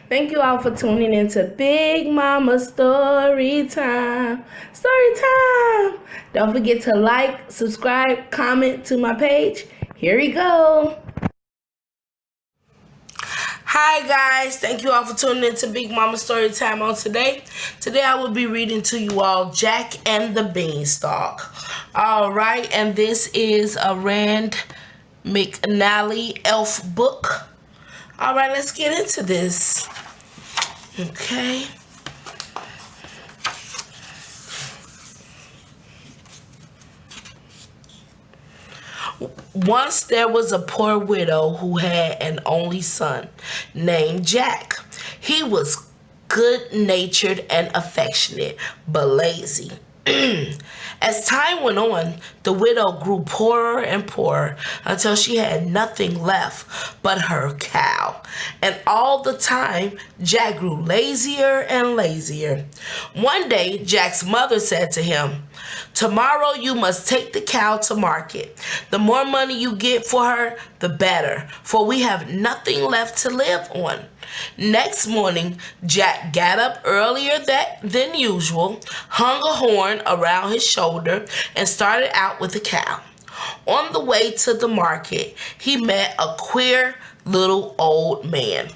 Thank you all for tuning into Big Mama Story Time. Story Time! Don't forget to like, subscribe, comment to my page. Here we go. Hi guys, thank you all for tuning in to Big Mama Story Time on today. Today I will be reading to you all Jack and the Beanstalk. Alright, and this is a Rand McNally elf book. Alright, let's get into this. Okay. Once there was a poor widow who had an only son named Jack. He was good-natured and affectionate, but lazy. As time went on, the widow grew poorer and poorer until she had nothing left but her cow. And all the time, Jack grew lazier and lazier. One day, Jack's mother said to him, "Tomorrow you must take the cow to market. The more money you get for her, the better, for we have nothing left to live on." Next morning, Jack got up earlier than usual, hung a horn around his shoulder, and started out with the cow. On the way to the market, he met a queer little old man.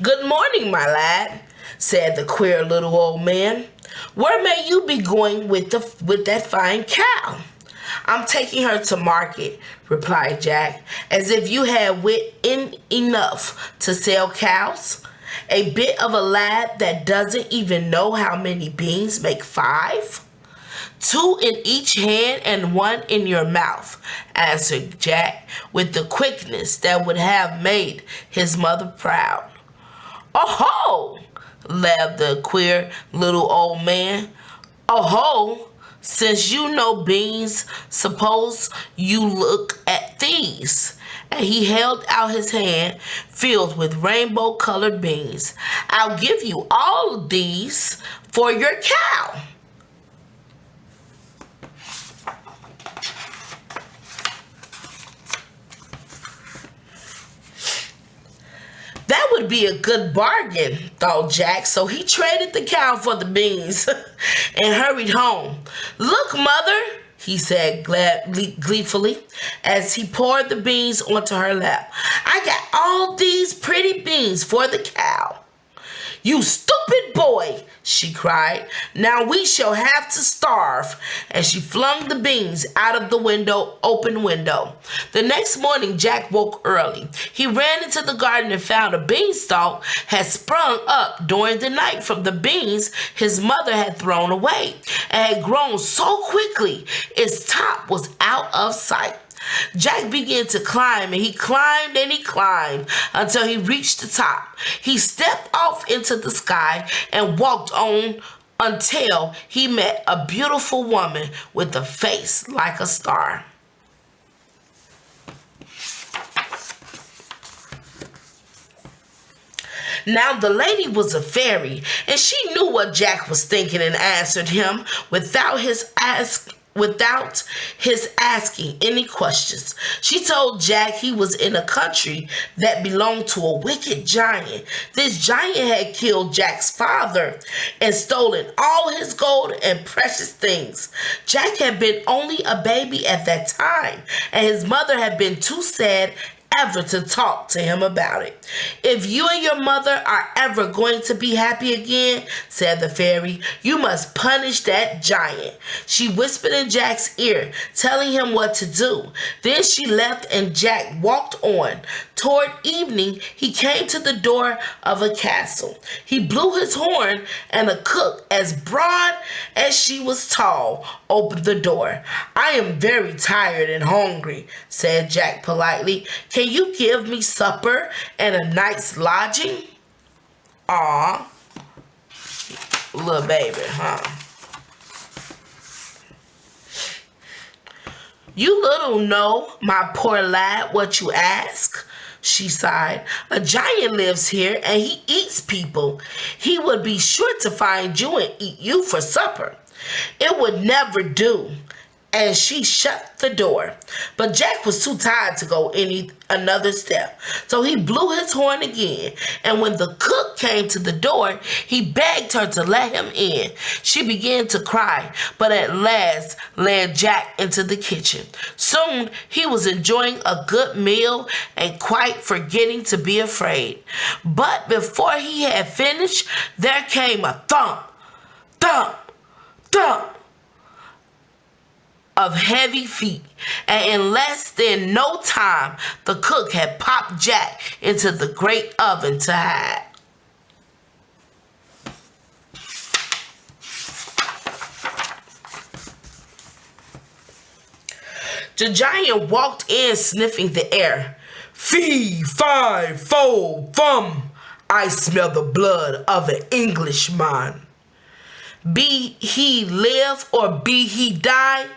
"Good morning, my lad," said the queer little old man. "Where may you be going with that fine cow?" "I'm taking her to market," replied Jack, "as if you had wit enough to sell cows. A bit of a lad that doesn't even know how many beans make 5? 2 in each hand and 1 in your mouth," answered Jack with the quickness that would have made his mother proud. "Oh-ho!" laughed the queer little old man. "Oh-ho! Since you know beans, suppose you look at these." And he held out his hand filled with rainbow-colored beans. "I'll give you all of these for your cow." That would be a good bargain, thought Jack, so he traded the cow for the beans and hurried home. "Look, Mother," he said gleefully as he poured the beans onto her lap. "I got all these pretty beans for the cow." "You stupid boy," she cried. "Now we shall have to starve." And she flung the beans out of the open window. The next morning, Jack woke early. He ran into the garden and found a beanstalk had sprung up during the night from the beans his mother had thrown away, and had grown so quickly its top was out of sight. Jack began to climb, and he climbed until he reached the top. He stepped off into the sky and walked on until he met a beautiful woman with a face like a star. Now the lady was a fairy, and she knew what Jack was thinking and answered him without his asking any questions. She told Jack he was in a country that belonged to a wicked giant. This giant had killed Jack's father and stolen all his gold and precious things. Jack had been only a baby at that time, and his mother had been too sad ever to talk to him about it. "If you and your mother are ever going to be happy again," said the fairy, "you must punish that giant." She whispered in Jack's ear, telling him what to do. Then she left, and Jack walked on. Toward evening, he came to the door of a castle. He blew his horn, and a cook as broad as she was tall opened the door. "I am very tired and hungry," said Jack politely. "Can you give me supper and a night's lodging?" Aw, little baby, huh? "You little know, my poor lad, what you ask," she sighed. "A giant lives here, and he eats people. He would be sure to find you and eat you for supper." "It would never do," and she shut the door. But Jack was too tired to go another step. So he blew his horn again, and when the cook came to the door, he begged her to let him in. She began to cry, but at last led Jack into the kitchen. Soon he was enjoying a good meal and quite forgetting to be afraid. But before he had finished, there came a thump, thump, thump of heavy feet, and in less than no time, the cook had popped Jack into the great oven to hide. The giant walked in sniffing the air. Fee, fi, fo, fum, I smell the blood of an Englishman. Be he live or be he die,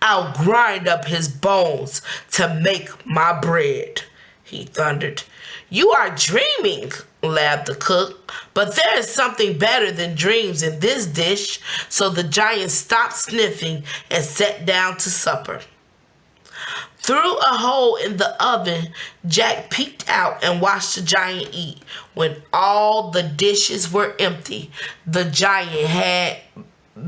I'll grind up his bones to make my bread, he thundered. You are dreaming, laughed the cook, but there is something better than dreams in this dish. So the giant stopped sniffing and sat down to supper. Through a hole in the oven, Jack peeked out and watched the giant eat. When all the dishes were empty, the giant had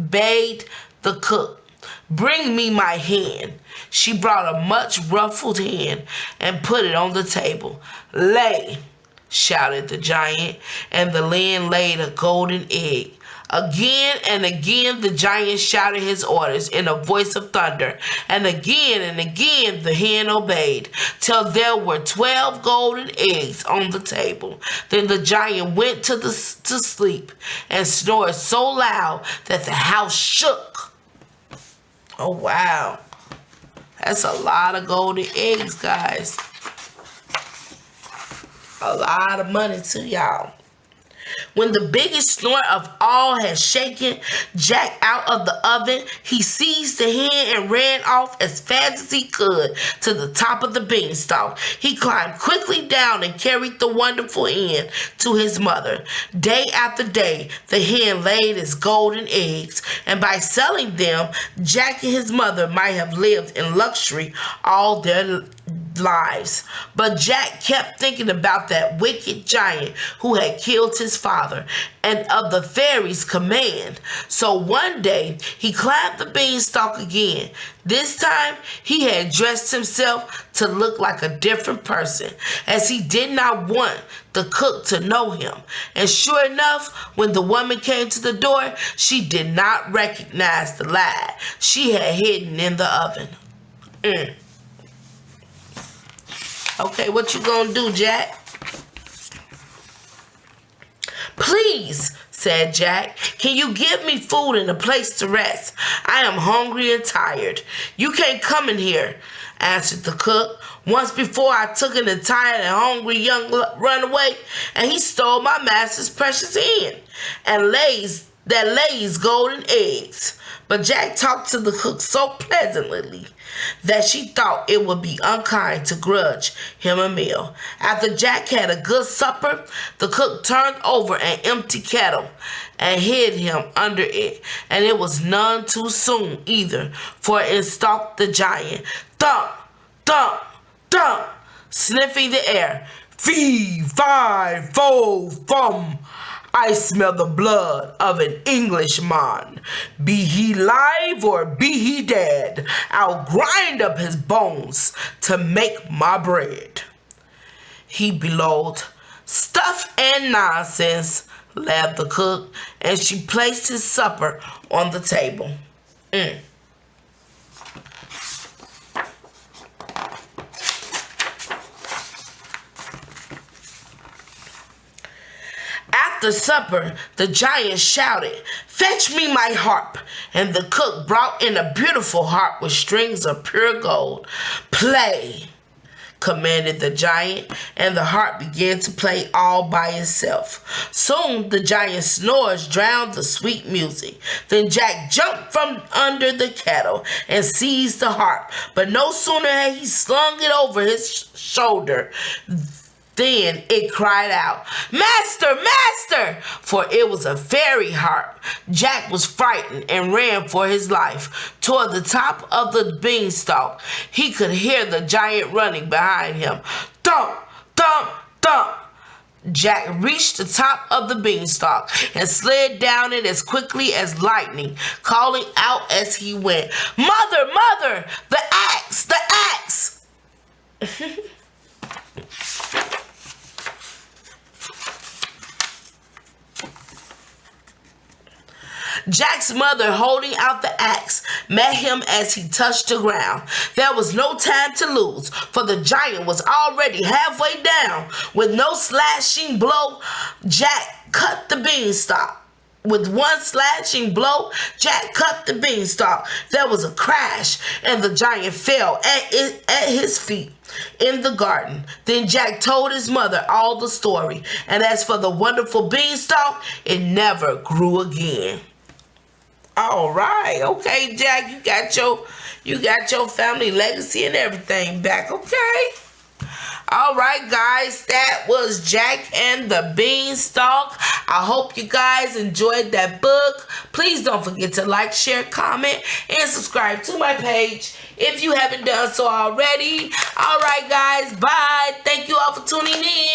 bade the cook, bring me my hen. She brought a much ruffled hen and put it on the table. Lay, shouted the giant, and the hen laid a golden egg. Again and again the giant shouted his orders in a voice of thunder, and again the hen obeyed, till there were 12 golden eggs on the table. Then the giant went to sleep and snored so loud that the house shook. Oh wow, that's a lot of golden eggs, guys. A lot of money too, y'all. When the biggest snore of all had shaken Jack out of the oven, he seized the hen and ran off as fast as he could to the top of the beanstalk. He climbed quickly down and carried the wonderful hen to his mother. Day after day, the hen laid its golden eggs, and by selling them, Jack and his mother might have lived in luxury all their lives. But Jack kept thinking about that wicked giant who had killed his father and of the fairy's command. So one day he climbed the beanstalk again. This time he had dressed himself to look like a different person, as he did not want the cook to know him. And sure enough, when the woman came to the door, she did not recognize the lad she had hidden in the oven. Okay, what you gonna do, Jack? Please, said Jack, can you give me food and a place to rest? I am hungry and tired. You can't come in here, answered the cook. Once before I took in a tired and hungry young runaway, and he stole my master's precious hen and lays golden eggs. But Jack talked to the cook so pleasantly that she thought it would be unkind to grudge him a meal. After Jack had a good supper, the cook turned over an empty kettle and hid him under it, and it was none too soon either, for in stalked the giant. Thump, thump, thump, sniffing the air. Fee, fi, fo, fum, I smell the blood of an Englishman. Be he live or be he dead, I'll grind up his bones to make my bread. He bellowed. Stuff and nonsense, laughed the cook, and she placed his supper on the table. After supper, the giant shouted, Fetch me my harp, and the cook brought in a beautiful harp with strings of pure gold. Play, commanded the giant, and the harp began to play all by itself. Soon the giant's snores drowned the sweet music. Then Jack jumped from under the kettle and seized the harp, but no sooner had he slung it over his shoulder Then it cried out, "Master, master!" For it was a fairy harp. Jack was frightened and ran for his life toward the top of the beanstalk. He could hear the giant running behind him. Thump, thump, thump. Jack reached the top of the beanstalk and slid down it as quickly as lightning, calling out as he went, "Mother, mother, the axe, the axe!" Jack's mother, holding out the axe, met him as he touched the ground. There was no time to lose, for the giant was already halfway down. With no slashing blow, Jack cut the beanstalk. With one slashing blow, Jack cut the beanstalk. There was a crash, and the giant fell at his feet in the garden. Then Jack told his mother all the story, and as for the wonderful beanstalk, it never grew again. All right, okay, Jack, you got your family legacy and everything back, okay? All right, guys, that was Jack and the Beanstalk. I hope you guys enjoyed that book. Please don't forget to like, share, comment, and subscribe to my page if you haven't done so already. All right, guys, bye. Thank you all for tuning in.